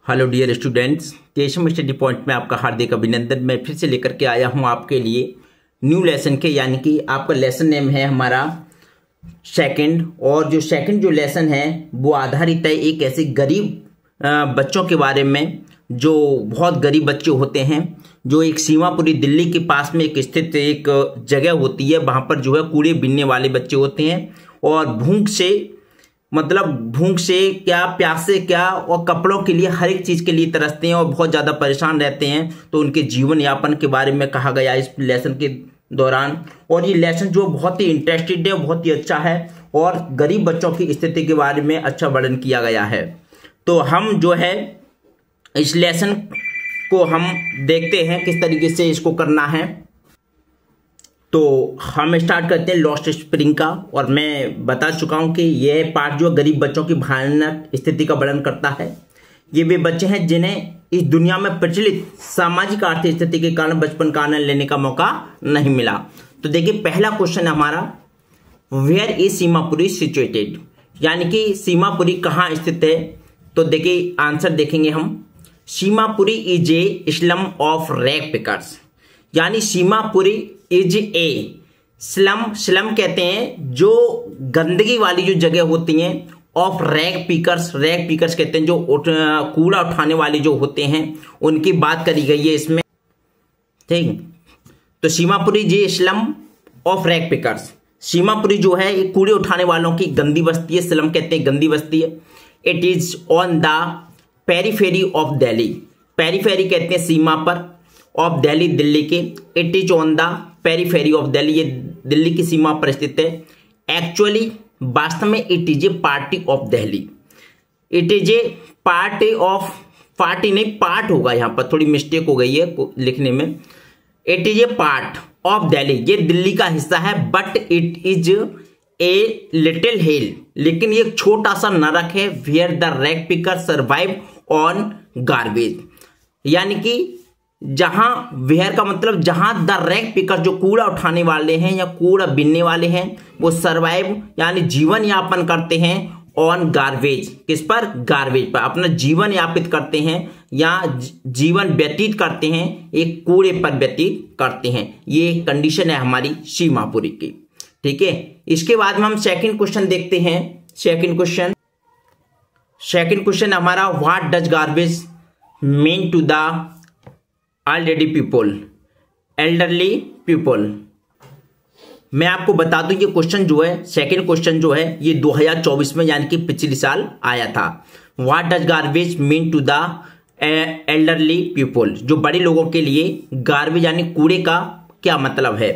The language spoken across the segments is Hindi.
Hello dear students, Keshav study point में आपका हार्दिक अभिनंदन। मैं फिर से लेकर के आया हूं आपके लिए न्यू लेसन के, यानी कि आपका लेसन नेम है हमारा सेकंड। और जो सेकंड जो लेसन है वो आधारित है एक ऐसे गरीब बच्चों के बारे में, जो बहुत गरीब बच्चे होते हैं, जो एक सीमापुरी दिल्ली के पास में एक स्थित एक जगह होती है। वहाँ पर जो है कूड़े बीनने वाले बच्चे होते हैं और भूख से क्या, प्यास से क्या, और कपड़ों के लिए, हर एक चीज़ के लिए तरसते हैं और बहुत ज़्यादा परेशान रहते हैं। तो उनके जीवन यापन के बारे में कहा गया इस लेसन के दौरान। और ये लेसन जो बहुत ही इंटरेस्टेड है, बहुत ही अच्छा है और गरीब बच्चों की स्थिति के बारे में अच्छा वर्णन किया गया है। तो हम जो है इस लेसन को हम देखते हैं किस तरीके से इसको करना है। तो हम स्टार्ट करते हैं लॉस्ट स्प्रिंग का। और मैं बता चुका हूं कि यह पार्ट जो गरीब बच्चों की भयानक स्थिति का वर्णन करता है। ये वे बच्चे हैं जिन्हें इस दुनिया में प्रचलित सामाजिक आर्थिक स्थिति के कारण बचपन का आनंद लेने का मौका नहीं मिला। तो देखिए, पहला क्वेश्चन हमारा, वेयर इज सीमापुरी सिचुएटेड, यानी कि सीमापुरी कहाँ स्थित है। तो देखिए आंसर देखेंगे हम। Seemapuri is a slum of rag pickers, यानी Seemapuri is a slum. Slum कहते हैं जो गंदगी वाली जो जगह होती हैं, of rag pickers. Rag pickers कहते हैं जो कूड़ा उठाने वाले जो होते हैं, उनकी बात करी गई है इसमें, ठीक। तो Seemapuri is slum of rag pickers, Seemapuri जो है एक कूड़े उठाने वालों की गंदी बस्ती है। स्लम कहते हैं गंदी बस्ती है। It is on the periphery of Delhi. Periphery कहते हैं सीमा पर, ऑफ दिल्ली दिल्ली के। It is on the periphery of Delhi, ये दिल्ली की सीमा पर स्थित है। एक्चुअली वास्तव में it is A party of Delhi. It is A party of, party नहीं पार्ट होगा, यहां पर थोड़ी मिस्टेक हो गई है लिखने में। It is a part of Delhi, ये दिल्ली का हिस्सा है। But it is a little hell, लेकिन ये छोटा सा नरक है। Where the rag picker survive on garbage, यानी कि जहां, वेयर का मतलब जहां द रैग पिकर जो कूड़ा उठाने वाले हैं या कूड़ा बीनने वाले हैं, वो सर्वाइव यानी जीवन यापन करते हैं ऑन गार्बेज। किस पर? गार्बेज पर अपना जीवन यापित करते हैं या जीवन व्यतीत करते हैं, एक कूड़े पर व्यतीत करते हैं। ये कंडीशन है हमारी सीमापुरी की, ठीक है। इसके बाद में हम सेकंड क्वेश्चन देखते हैं। सेकंड क्वेश्चन हमारा, what does garbage mean to the elderly people. मैं आपको बता दूं, ये क्वेश्चन जो है, सेकंड क्वेश्चन जो है, ये 2024 में यानी कि पिछले साल आया था। What does garbage mean to the elderly people, जो बड़े लोगों के लिए गार्बेज यानी कूड़े का क्या मतलब है।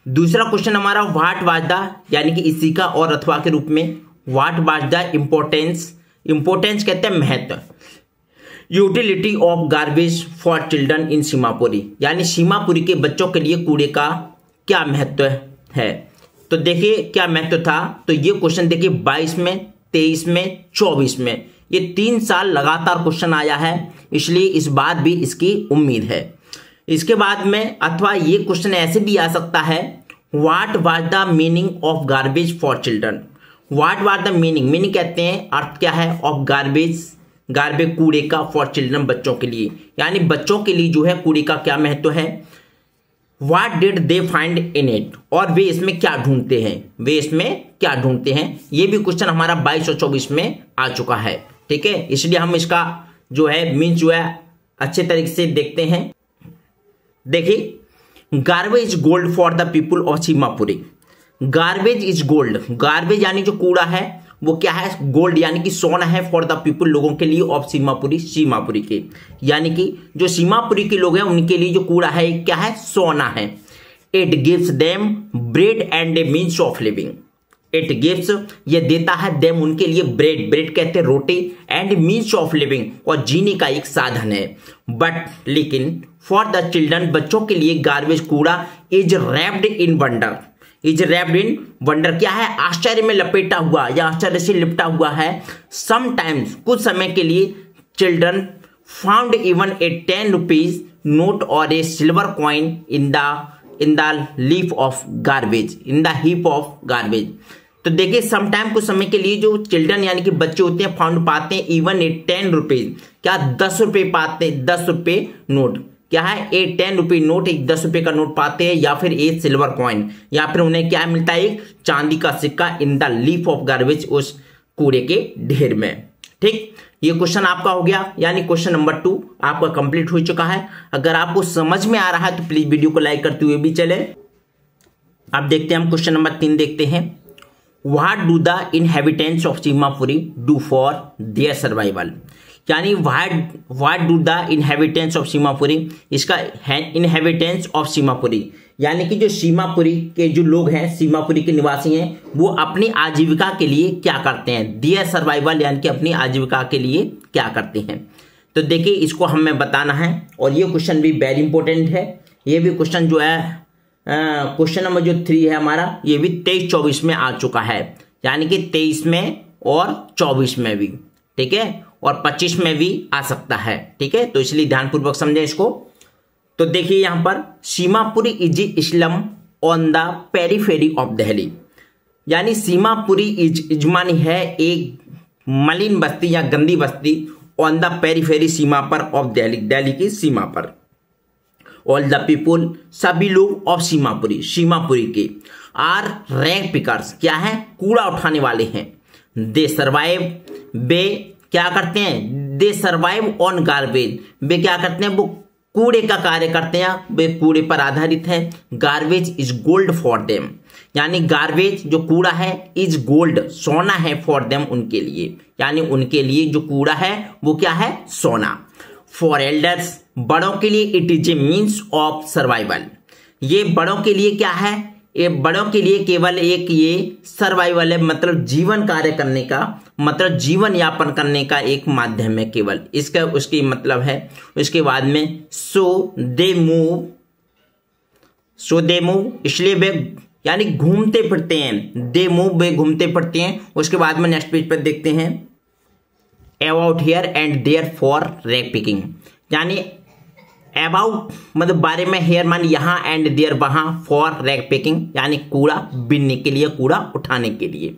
दूसरा क्वेश्चन हमारा, व्हाट वाज द, यानी कि इसी का और अथवा के रूप में, what was the importance. Importance कहते हैं महत्व। Utility of garbage for children in Seemapuri, यानी सीमापुरी के बच्चों के लिए कूड़े का क्या महत्व है। तो देखिए क्या महत्व था। तो ये क्वेश्चन देखिए 22 में, 23 में, 24 में, ये 3 साल लगातार क्वेश्चन आया है, इसलिए इस बात भी इसकी उम्मीद है। इसके बाद में अथवा ये क्वेश्चन ऐसे भी आ सकता है, what was the meaning of garbage for children. What was the meaning कहते हैं अर्थ क्या है, ऑफ गार्बेज कूड़े का, फॉर चिल्ड्रन बच्चों के लिए, यानी बच्चों के लिए जो है कूड़े का क्या महत्व है। What did they find in it, और वे इसमें क्या ढूंढते हैं, ये भी क्वेश्चन हमारा 22 और 24 में आ चुका है, ठीक है। इसलिए हम इसका जो है मीन्स जो है अच्छे तरीके से देखते हैं। देखिए, garbage is gold for the people of Seemapuri. Garbage is gold, garbage यानी जो कूड़ा है वो क्या है, गोल्ड यानी कि सोना है, फॉर द पीपुल लोगों के लिए, ऑफ सीमापुरी के, यानी कि जो सीमापुरी के लोग हैं उनके लिए जो कूड़ा है क्या है, सोना है। It gives them bread and A means of living. It gives, ये देता है, देम उनके लिए, ब्रेड कहते हैं रोटी, एंड मीन्स ऑफ लिविंग, और जीने का एक साधन है। बट लेकिन फॉर द चिल्ड्रन, बच्चों के लिए गार्बेज कूड़ा is wrapped in wonder. Is wrapped in wonder क्या है, आश्चर्य में लपेटा हुआ या आश्चर्य से लिपटा हुआ है। समटाइम्स, कुछ समय के लिए, children found even a 10 rupees note और a silver coin in the heap of garbage. तो देखिए सम टाइम कुछ समय के लिए जो चिल्ड्रन यानी कि बच्चे होते हैं फाउंड पाते हैं इवन ए 10 रुपीज, क्या 10 रुपए पाते हैं, 10 रुपए नोट, क्या है ए 10 रुपए नोट, एक 10 रुपए का नोट पाते हैं, या फिर ए सिल्वर कॉइन, या फिर उन्हें क्या मिलता है, एक चांदी का सिक्का in the leaf of garbage, उस कूड़े के ढेर में। ठीक, ये क्वेश्चन आपका हो गया, यानी क्वेश्चन नंबर 2 आपका कंप्लीट हो चुका है। अगर आपको समझ में आ रहा है तो प्लीज वीडियो को लाइक करते हुए भी चले। अब देखते हैं हम क्वेश्चन नंबर 3 देखते हैं। What do the inhabitants of Seemapuri do for their survival, यानी what do the inhabitants of Seemapuri, इसका है इनहेबिटेंट्स ऑफ सीमापुरी, यानी कि जो सीमापुरी के जो लोग हैं, सीमापुरी के निवासी हैं, वो अपनी आजीविका के लिए क्या करते हैं, देयर सर्वाइवल यानी कि अपनी आजीविका के लिए क्या करते हैं। तो देखिए इसको हमें बताना है, और ये क्वेश्चन भी वेरी इंपॉर्टेंट है। ये भी क्वेश्चन जो है क्वेश्चन नंबर जो 3 है हमारा, ये भी 23-24 में आ चुका है, यानी कि 23 में और 24 में भी, ठीक है, और 25 में भी आ सकता है, ठीक है, तो इसलिए ध्यानपूर्वक समझे इसको। तो देखिए यहां पर Seemapuri is slum on the periphery of Delhi, यानी सीमापुरी इजमानी है एक मलिन बस्ती या गंदी बस्ती ऑन द पेरीफेरी सीमा पर ऑफ दिल्ली, दिल्ली की सीमा पर। ऑल द पीपुल सभी लोग ऑफ सीमापुरी, सीमापुरी के, आर रैग पिकर्स क्या है, कूड़ा उठाने वाले हैं। दे सर्वाइव, वे क्या करते हैं, दे सर्वाइव ऑन गार्बेज, वे क्या करते हैं, वो कूड़े का कार्य करते हैं, वे कूड़े पर आधारित है। Garbage is gold for them, यानी गार्बेज जो कूड़ा है इज गोल्ड, सोना है, फॉर देम उनके लिए, यानी उनके लिए जो कूड़ा है वो क्या है, सोना। फॉर एल्डर्स बड़ों के लिए it is A means of survival, ये बड़ों के लिए क्या है, ये बड़ों के लिए केवल एक ये सर्वाइवल है, मतलब जीवन कार्य करने का, मतलब जीवन यापन करने का एक माध्यम है केवल, इसका उसकी मतलब है। उसके बाद में सो दे मूव, इसलिए वे यानी घूमते फिरते हैं, दे मूव वे घूमते फिरते हैं। उसके बाद में नेक्स्ट पेज पर देखते हैं about here and there for rag picking, यानी अबाउट मतलब बारे में, हेयर मान यहाँ, एंड देयर वहां, फॉर रैग पिकिंग यानी कूड़ा बीनने के लिए, कूड़ा उठाने के लिए।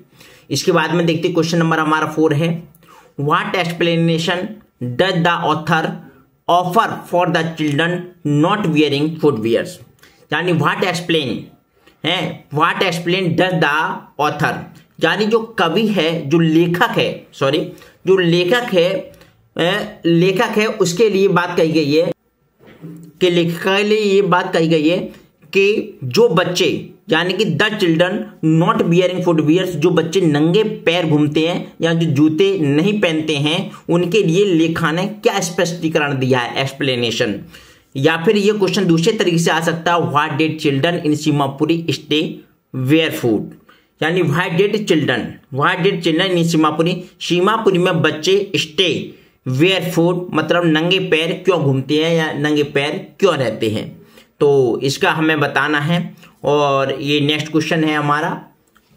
इसके बाद में देखते क्वेश्चन नंबर हमारा 4 है। What explanation does the author offer for the children not wearing footwears, यानी what explain does the author, यानी जो कवि है, जो लेखक है उसके लिए बात कही गई है, कि लेखक के लिए ये बात कही गई है कि जो बच्चे यानी कि the children not bearing footwears, जो बच्चे नंगे पैर घूमते हैं या जो जूते नहीं पहनते हैं, उनके लिए लेखा ने क्या स्पष्टीकरण दिया है, एक्सप्लेनेशन। या फिर ये क्वेश्चन दूसरे तरीके से आ सकता है, what did children in Seemapuri stay barefoot, यानी what did children in Seemapuri, Seemapuri में बच्चे स्टे बेयरफुट मतलब नंगे पैर क्यों घूमते हैं या नंगे पैर क्यों रहते हैं, तो इसका हमें बताना है। और ये नेक्स्ट क्वेश्चन है हमारा,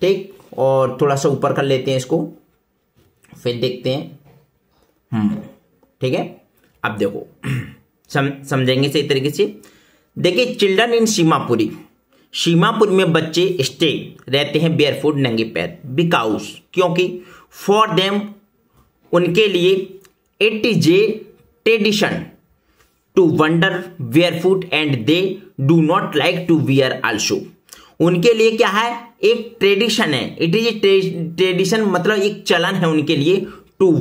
ठीक, और थोड़ा सा ऊपर कर लेते हैं इसको, फिर देखते हैं। ठीक है, अब देखो समझेंगे सही तरीके से। देखिए चिल्ड्रन इन सीमापुरी में बच्चे स्टे रहते हैं बेयरफुट नंगे पैर, बिकॉज क्योंकि, फॉर देम उनके लिए, it is a tradition to wander barefoot and they do not like to wear also, उनके लिए क्या है, एक ट्रेडिशन है, इट इज ए ट्रेडिशन मतलब एक चलन है उनके लिए, टू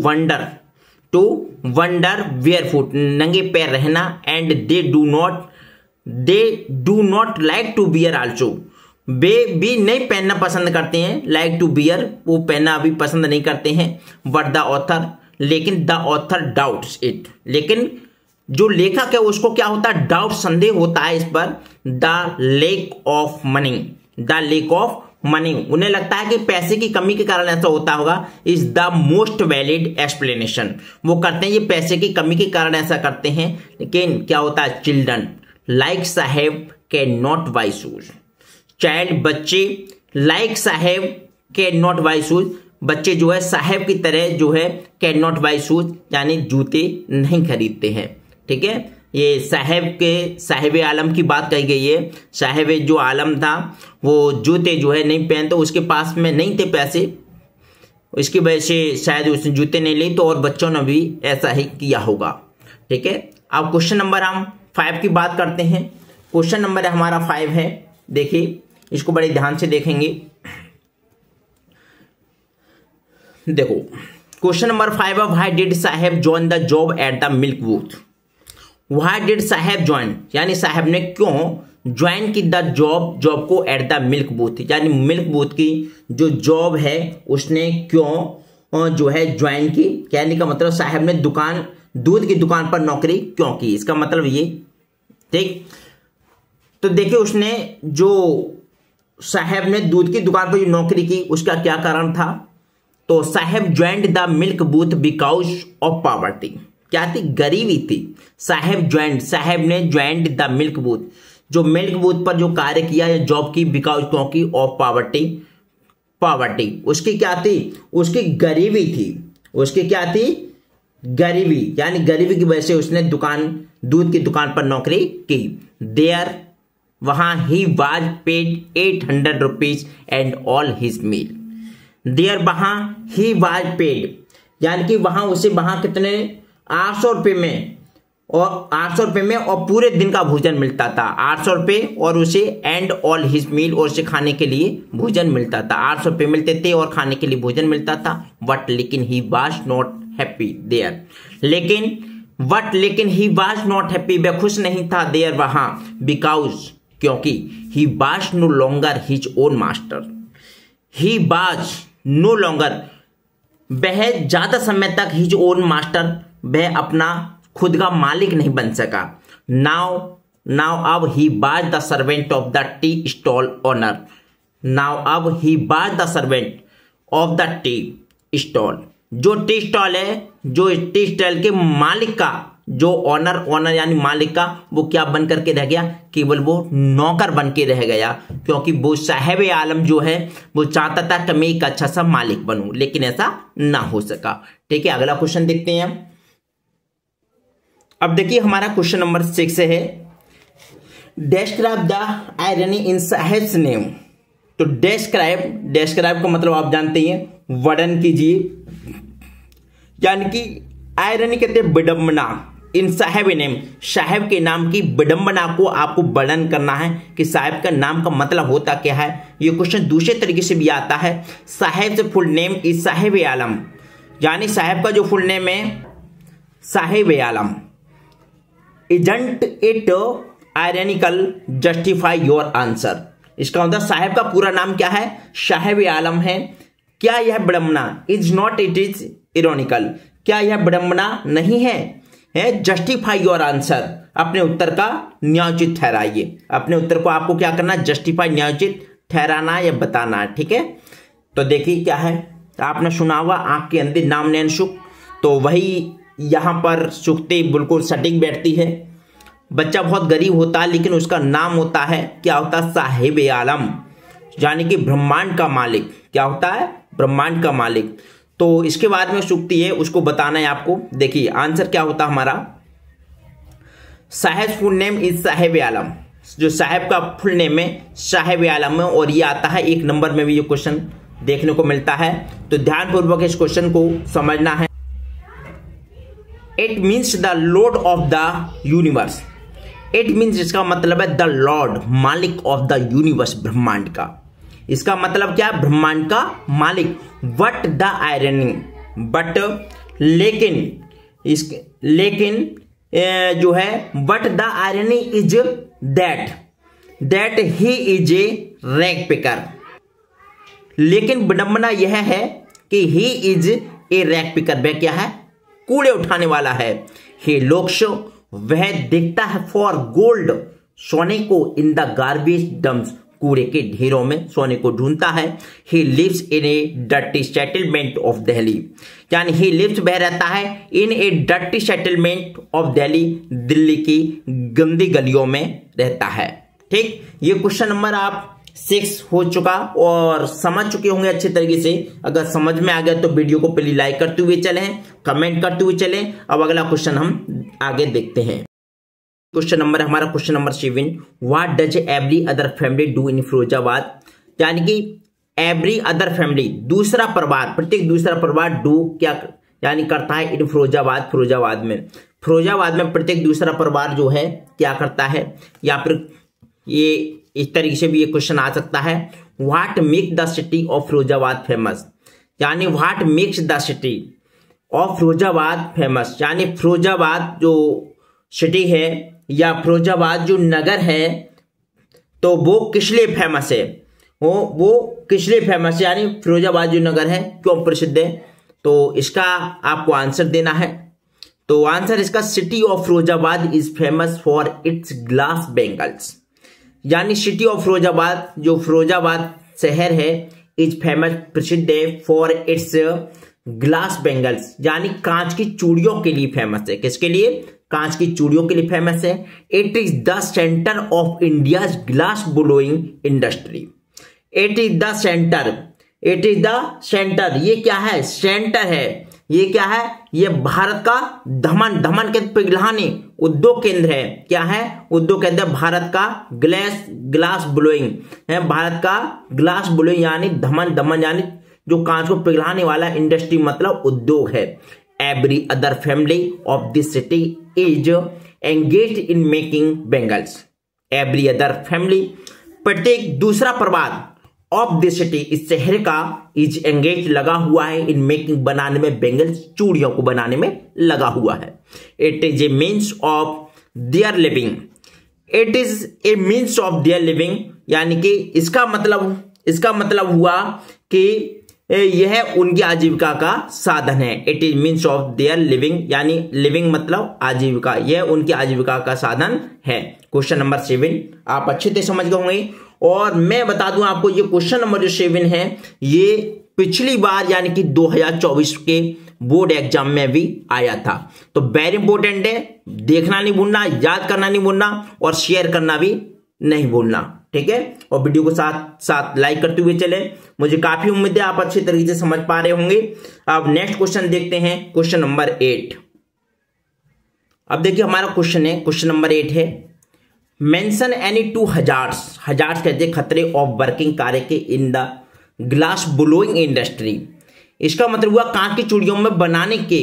वंडर बेयरफुट नंगे पैर रहना, and they do not like to wear also, वे भी नहीं पहनना पसंद करते हैं, लाइक टू बियर वो पहनना भी पसंद नहीं करते हैं। बट द ऑथर, लेकिन द ऑथर डाउट्स इट, लेकिन जो लेखक है उसको क्या होता है, डाउट, संदेह होता है इस पर। द लेक ऑफ मनी, उन्हें लगता है कि पैसे की कमी के कारण ऐसा होता होगा, is the most valid explanation, वो करते हैं ये पैसे की कमी के कारण ऐसा करते हैं। लेकिन क्या होता है, children like Saheb can not buy shoes, child बच्चे like Saheb can not buy shoes, बच्चे जो है साहेब की तरह जो है कैन नॉट बाय शूज यानी जूते नहीं खरीदते हैं। ठीक है, ये साहिब आलम की बात कही गई है। साहिब जो आलम था वो जूते जो है नहीं पहनते, उसके पास में नहीं थे पैसे, इसकी वजह से शायद उसने जूते नहीं लिए, तो और बच्चों ने भी ऐसा ही किया होगा। ठीक है, अब क्वेश्चन नंबर हम 5 की बात करते हैं। क्वेश्चन नंबर हमारा 5 है, देखिए इसको बड़े ध्यान से देखेंगे। देखो क्वेश्चन नंबर 5 है, why did Saheb join the job at the milk booth. Why did Saheb join, यानी साहब ने क्यों ज्वाइन की द जॉब को एट द मिल्क बूथ, यानी मिल्क बूथ की जो जॉब है उसने क्यों जो है ज्वाइन की। कहने का मतलब साहब ने दूध की दुकान पर नौकरी क्यों की, इसका मतलब ये। ठीक, तो देखिए उसने जो साहब ने दूध की दुकान पर जो नौकरी की उसका क्या कारण था। तो साहब joined the milk booth because of poverty, क्या थी, गरीबी थी। साहब ने ज्वाइंड द मिल्क बूथ, जो मिल्क बूथ पर जो कार्य किया या जॉब की, बिकॉज क्योंकि ऑफ पॉवर्टी उसकी क्या थी, उसकी गरीबी थी। उसकी क्या थी, गरीबी, यानी गरीबी की वजह से उसने दूध की दुकान पर नौकरी की। देयर, वहां he was paid 800 rupees and all his meal. There, वहां ही वाज पेड, यानी कि वहां कितने 800 रुपये में, और 800 रुपये में और पूरे दिन का भोजन मिलता था। 800 रुपये और उसे एंड ऑल हिज मील, और उसे खाने के लिए भोजन मिलता था। 800 रुपये मिलते थे और खाने के लिए भोजन मिलता था। बट लेकिन he was not happy there, लेकिन ही वाज नॉट हैप्पी, वह खुश नहीं था देयर वहां, बिकॉज क्योंकि he was no longer his own master. He was no longer, वह ज्यादा समय तक हिज ओन मास्टर, वह अपना खुद का मालिक नहीं बन सका। नाउ अब he was the servant of the tea stall owner. Now अब he was the servant of the tea stall, जो टी स्टॉल है, जो टी स्टॉल के मालिक का जो ओनर यानी मालिक का, वो क्या बन करके रह गया, केवल वो नौकर बन के रह गया। क्योंकि वो साहिब आलम जो है वो चाहता था कि मैं एक अच्छा सा मालिक बनूं, लेकिन ऐसा ना हो सका। ठीक है, अगला क्वेश्चन देखते हैं हम। अब देखिए हमारा क्वेश्चन नंबर 6 है, describe the irony in Saheb's name. तो डिस्क्राइब का मतलब आप जानते हैं, वर्णन कीजिए, यानी कि आयरनी कहते हैं विडंबना। इन साहेब नेम, साहेब के नाम की विडंबना को आपको वर्णन करना है कि साहेब का नाम का मतलब होता क्या है। ये क्वेश्चन दूसरे तरीके से भी आता है। साहेब से full name is Sahib Alam, यानी साहेब का जो फुल नेम है Sahib Alam. Isn't it ironical, justify your answer. इसका मतलब साहेब का पूरा नाम क्या है, साहिब आलम है। क्या यह विडंबना, इज नॉट इट इज इरोनिकल, क्या यह विडंबना नहीं है, जस्टिफाई योर आंसर, अपने उत्तर का न्यायोचित ठहराइए। अपने उत्तर को आपको क्या करना, जस्टिफाई, न्यायोचित ठहराना या बताना है। ठीक है, तो देखिए क्या है, आपने सुना होगा आंख के अंदर नाम नैन सुख, तो वही यहां पर सुखते बिल्कुल सटीक बैठती है। बच्चा बहुत गरीब होता है लेकिन उसका नाम होता है, क्या होता है, साहिब आलम, यानी कि ब्रह्मांड का मालिक। क्या होता है, ब्रह्मांड का मालिक। तो इसके बाद में सुक्ति है, उसको बताना है आपको। देखिए आंसर क्या होता हमारा, साहेब फुल नेम इज साहिब आलम, जो साहेब का फुल नेम है साहिब आलम है, और ये आता है 1 नंबर में भी ये क्वेश्चन देखने को मिलता है। तो ध्यानपूर्वक इस क्वेश्चन को समझना है। It means the Lord of the universe. It means, इसका मतलब है द लॉर्ड, मालिक ऑफ द यूनिवर्स, ब्रह्मांड का। इसका मतलब क्या, ब्रह्मांड का मालिक। वट द आयरनी, बट लेकिन जो है, what the irony is that he is a rag picker. लेकिन विडंबना यह है कि he is a rag picker, वह क्या है, कूड़े उठाने वाला है। हे लोक्स, वह देखता है फॉर गोल्ड, सोने को, इन द गार्बेज डम्प्स, कूड़े के ढेरों में सोने को ढूंढता है। He lives in a dirty settlement of Delhi, यानी ही लिव्स, वह रहता है in a dirty settlement of Delhi, Delhi की गंदी गलियों में रहता है। ठीक, ये क्वेश्चन नंबर आप 6 हो चुका और समझ चुके होंगे अच्छे तरीके से। अगर समझ में आ गया तो वीडियो को पहले लाइक करते हुए चलें, कमेंट करते हुए चलें। अब अगला क्वेश्चन हम आगे देखते हैं। क्वेश्चन नंबर है हमारा question number 7। What does every other family do in Firozabad, यानी कि एवरी अदर फैमिली दूसरा परिवार, प्रत्येक दूसरा परिवार डू क्या यानी करता है इन फिरोजाबाद, फिरोजाबाद में प्रत्येक दूसरा परिवार जो है क्या करता है, या फिर ये इस तरीके से भी ये क्वेश्चन आ सकता है। What make the city of Firozabad famous, यानी what makes the city of Firozabad famous, यानी फिरोजाबाद जो सिटी है या फिरोजाबाद जो नगर है तो वो किस लिए फेमस है, वो किस लिए फेमस है, यानी फिरोजाबाद जो नगर है क्यों प्रसिद्ध है। तो इसका आपको आंसर देना है। तो आंसर इसका city of Firozabad is famous for its glass bangles, यानी सिटी ऑफ फिरोजाबाद जो फिरोजाबाद शहर है इज फेमस प्रसिद्ध है फॉर इट्स ग्लास बेंगल्स, यानी कांच की चूड़ियों के लिए फेमस है। किसके लिए, कांच की चूड़ियों के लिए फेमस है। It is the centre of India's glass blowing industry, it is the centre, it is the centre, ये क्या है, सेंटर है, ये क्या है, ये भारत का धमन के पिघलाने उद्योग केंद्र है। क्या है, उद्योग केंद्र भारत का ग्लास ब्लोइंग है, भारत का ग्लास ब्लोइंग यानी धमन यानी जो कांच को पिघलाने वाला इंडस्ट्री मतलब उद्योग है। Every other family of this city is engaged in making bangles, every other family प्रत्येक दूसरा परिवार ऑफ दिस सिटी इस शहर का इज एंगेज लगा हुआ है इन मेकिंग बनाने में, बेंगल्स चूड़ियों को बनाने में लगा हुआ है। It is A means of their living, it is A means of their living, यानी कि इसका मतलब हुआ कि यह उनकी आजीविका का साधन है। It is means of their living, यानी लिविंग मतलब आजीविका, यह उनकी आजीविका का साधन है। क्वेश्चन नंबर 7 आप अच्छे से समझ गए होंगे। और मैं बता दूं आपको ये क्वेश्चन नंबर जो 7 है ये पिछली बार यानी कि 2024 के बोर्ड एग्जाम में भी आया था। तो वेरी इंपॉर्टेंट है, देखना नहीं भूलना, याद करना नहीं भूलना और शेयर करना भी नहीं भूलना, ठीक है। और वीडियो को साथ साथ लाइक करते हुए चले, मुझे काफी उम्मीद है आप अच्छे तरीके से समझ पा रहे होंगे। अब नेक्स्ट क्वेश्चन देखते हैं, क्वेश्चन नंबर 8। अब देखिए हमारा क्वेश्चन है, क्वेश्चन नंबर 8 है मेंशन एनी 2 हजार्ड्स कहते खतरे ऑफ वर्किंग कार्य के इन द ग्लास ब्लोइंग इंडस्ट्री। इसका मतलब हुआ कांच की चूड़ियों में बनाने के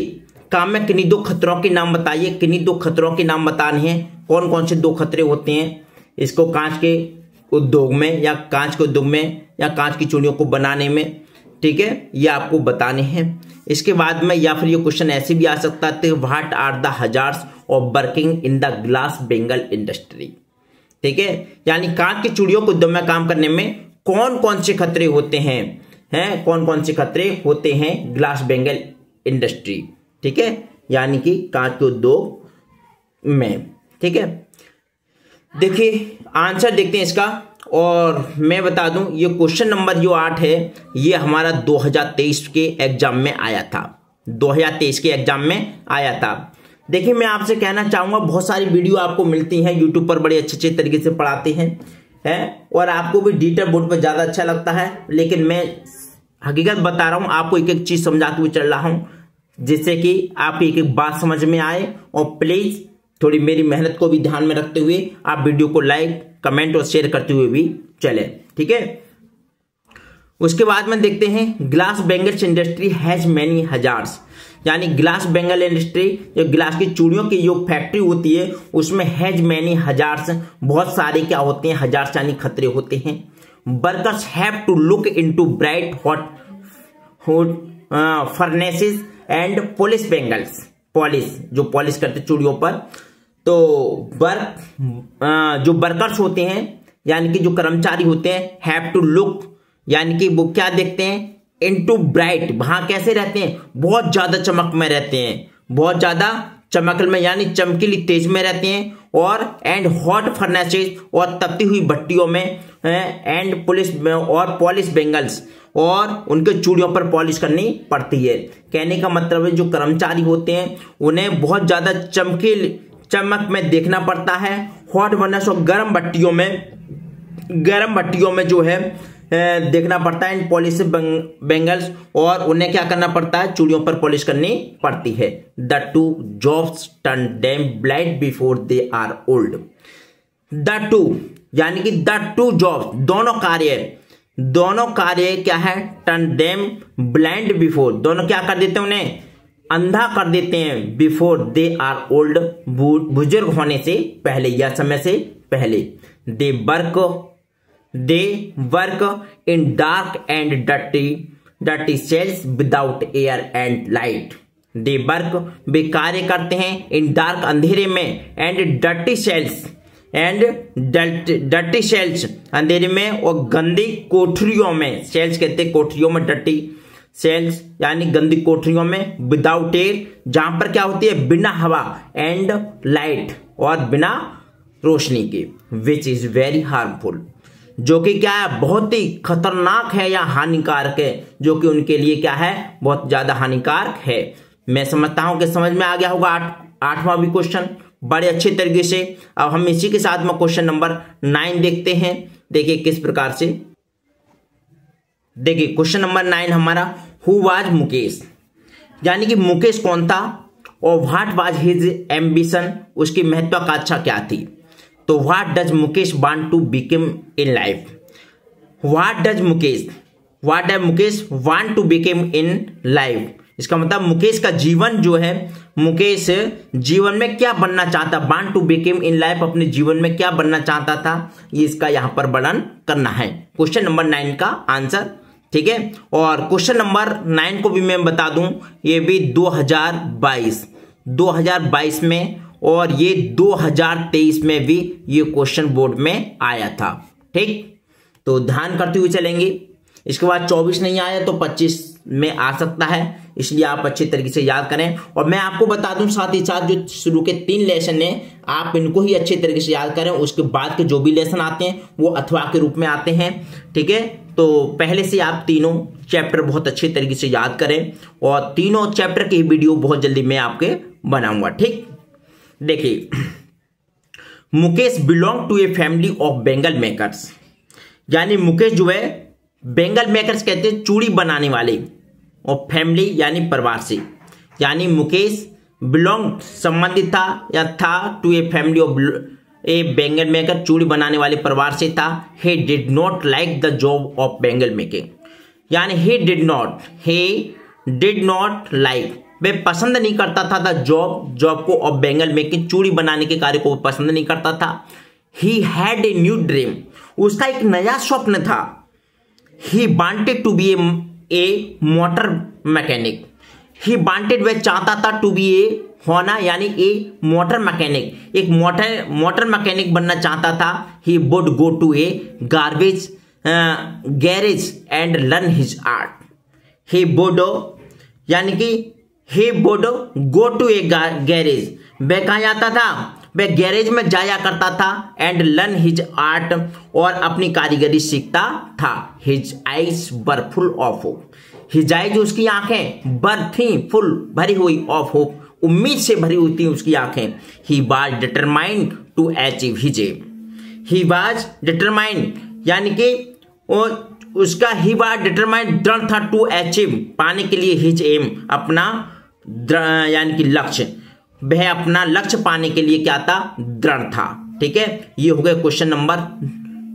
काम में किन्हीं 2 खतरों के नाम बताइए, किन्हीं 2 खतरों के नाम बताने हैं। कौन कौन से 2 खतरे होते हैं इसको कांच के उद्योग में या कांच के उद्योग में या कांच की चूड़ियों को बनाने में, ठीक है, ये आपको बताने हैं। इसके बाद में या फिर ये क्वेश्चन ऐसे भी आ सकता है what are the hazards of working in the glass bangle industry, ठीक है, यानी कांच की चूड़ियों के उद्योग में काम करने में कौन कौन से खतरे होते हैं, कौन कौन से खतरे होते हैं ग्लास बेंगल इंडस्ट्री, ठीक है, यानी कि कांच के उद्योग में, ठीक है। देखिए आंसर देखते हैं इसका। और मैं बता दूं ये क्वेश्चन नंबर जो 8 है ये हमारा 2023 के एग्जाम में आया था, 2023 के एग्जाम में आया था। देखिए मैं आपसे कहना चाहूंगा बहुत सारी वीडियो आपको मिलती हैं यूट्यूब पर, बड़े अच्छे तरीके से पढ़ाते हैं और आपको भी डिजिटल बोर्ड पर ज्यादा अच्छा लगता है, लेकिन मैं हकीकत बता रहा हूं, आपको एक एक चीज समझाते हुए चल रहा हूं जिससे कि आपकी एक एक बात समझ में आए। और प्लीज थोड़ी मेरी मेहनत को भी ध्यान में रखते हुए आप वीडियो को लाइक कमेंट और शेयर करते हुए भी चले, ठीक है। उसके बाद में देखते हैं glass bangles industry has many hazards, यानी ग्लास बेंगल इंडस्ट्री जो ग्लास की चूड़ियों की जो फैक्ट्री होती है उसमें हैज मैनी हजार्ड्स बहुत सारे क्या होते हैं, हजार्ड्स यानी खतरे होते हैं। Workers have to look into bright hot furnaces and polish bangles, polish जो पॉलिश करते चूड़ियों पर। तो जो वर्कर्स होते हैं यानी कि जो कर्मचारी होते हैं हैव टू लुक यानी कि वो क्या देखते हैं इनटू ब्राइट, वहां कैसे रहते हैं, बहुत ज्यादा चमक में रहते हैं, बहुत ज्यादा चमक में यानी चमकीली तेज में रहते हैं। और एंड हॉट फर्नेसेस और तपती हुई भट्टियों में एंड पॉलिश बेंगल्स और उनके चूड़ियों पर पॉलिश करनी पड़ती है। कहने का मतलब है जो कर्मचारी होते हैं उन्हें बहुत ज्यादा चमक में देखना पड़ता है। हॉट फर्नेस और गर्म भट्टियों में जो है देखना पड़ता है इन पॉलिश बेंगल्स, और उन्हें क्या करना पड़ता है, चूड़ियों पर पॉलिश करनी पड़ती है। The two jobs turn them blind before they are old. The two यानी कि द टू जॉब्स, दोनों कार्य क्या है, टर्न देम ब्लाइंड बिफोर, दोनों क्या कर देते हैं, उन्हें अंधा कर देते हैं, बिफोर दे आर ओल्ड, बुजुर्ग होने से पहले या समय से पहले। They work in dark and dirty cells without air and light. They work वे कार्य करते हैं, इन डार्क अंधेरे में, एंड डर्टी सेल्स अंधेरे में, और गंदी कोठरियों में, सेल्स कहते हैं कोठरियों में, डर्टी सेल्स यानी गंदी कोठरियों में, विदाउट एयर जहां पर क्या होती है, बिना हवा, एंड लाइट और बिना रोशनी के, विच इज वेरी हार्मफुल, जो कि क्या है, बहुत ही खतरनाक है या हानिकारक है, जो कि उनके लिए क्या है, बहुत ज्यादा हानिकारक है। मैं समझता हूं कि समझ में आ गया होगा आठवां भी क्वेश्चन बड़े अच्छे तरीके से। अब हम इसी के साथ में क्वेश्चन नंबर 9 देखते हैं। देखिए किस प्रकार से, देखिए क्वेश्चन नंबर 9 हमारा, हु वाज मुकेश, यानी कि मुकेश कौन था, और व्हाट वाज हिज एम्बिशन, उसकी महत्वाकांक्षा क्या थी। तो what does Mukesh want to become in life, what does Mukesh want to become in life, इसका मतलब मुकेश का जीवन जो है, मुकेश जीवन में क्या बनना चाहता, want to become in life, अपने जीवन में क्या बनना चाहता था, ये इसका यहां पर वर्णन करना है। क्वेश्चन नंबर 9 का आंसर, ठीक है। और क्वेश्चन नंबर 9 को भी मैं बता दूं, ये भी 2022 में, और ये 2023 में भी ये क्वेश्चन बोर्ड में आया था, ठीक। तो ध्यान करते हुए चलेंगे। इसके बाद 24 नहीं आया तो 25 में आ सकता है, इसलिए आप अच्छे तरीके से याद करें। और मैं आपको बता दूं साथ ही साथ, जो शुरू के 3 लेसन हैं, आप इनको ही अच्छे तरीके से याद करें। उसके बाद के जो भी लेसन आते हैं वो अथवा के रूप में आते हैं, ठीक है। तो पहले से आप तीनों चैप्टर बहुत अच्छे तरीके से याद करें, और तीनों चैप्टर की वीडियो बहुत जल्दी मैं आपके बनाऊंगा, ठीक। देखिए, Mukesh belong to a family of bangle makers, यानी मुकेश जो है बेंगल मेकर्स कहते हैं चूड़ी बनाने वाले, और फैमिली यानी परिवार से, यानी मुकेश बिलोंग संबंधित था या था to a family of a bangle maker, चूड़ी बनाने वाले परिवार से था। he did not like the job of Bengal making, यानी he did not like, वे पसंद नहीं करता था जॉब को, ऑफ बेंगल मेकिंग, चूड़ी बनाने के कार्य को पसंद नहीं करता था। he had a new dream, उसका एक नया स्वप्न था। he wanted to be a motor mechanic, he wanted वह चाहता था, to be a होना यानी ए मोटर मैकेनिक, एक मोटर मैकेनिक बनना चाहता था। He would go to a garage and learn his art, he would यानी कि he would go to a garage, वह कहाँ जाता था, वह गैरेज में जाया करता था, एंड लर्न हिज आर्ट, और अपनी कारीगरी सीखता था। His eyes were full of hope, his eyes उसकी आंखें वर थी, फुल भरी हुई, ऑफ होप उम्मीद से भरी हुई थी उसकी आंखें। He was determined to achieve his aim, he was determined यानी कि उसका ही वाज डिटरमाइंड दृढ़ था, टू अचीव पाने के लिए, हिज एम अपना यानी कि लक्ष्य, वह अपना लक्ष्य पाने के लिए क्या था, दृढ़ था, ठीक है। ये हो गया क्वेश्चन नंबर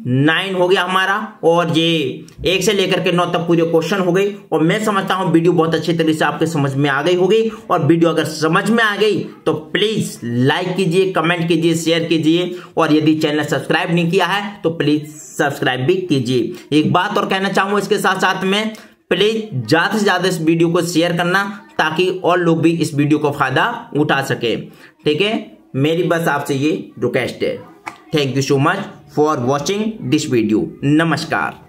9 हो गया हमारा, और ये 1 से लेकर के 9 तक पूरे क्वेश्चन हो गई। और मैं समझता हूं वीडियो बहुत अच्छी तरीके से आपके समझ में आ गई होगी। और वीडियो अगर समझ में आ गई तो प्लीज लाइक कीजिए, कमेंट कीजिए, शेयर कीजिए, और यदि चैनल सब्सक्राइब नहीं किया है तो प्लीज सब्सक्राइब भी कीजिए। एक बात और कहना चाहूंगा इसके साथ साथ में, प्लीज ज्यादा से ज्यादा इस वीडियो को शेयर करना, ताकि और लोग भी इस वीडियो को फायदा उठा सके, ठीक है। मेरी बस आपसे ये रिक्वेस्ट है। Thank you so much for watching this video. नमस्कार।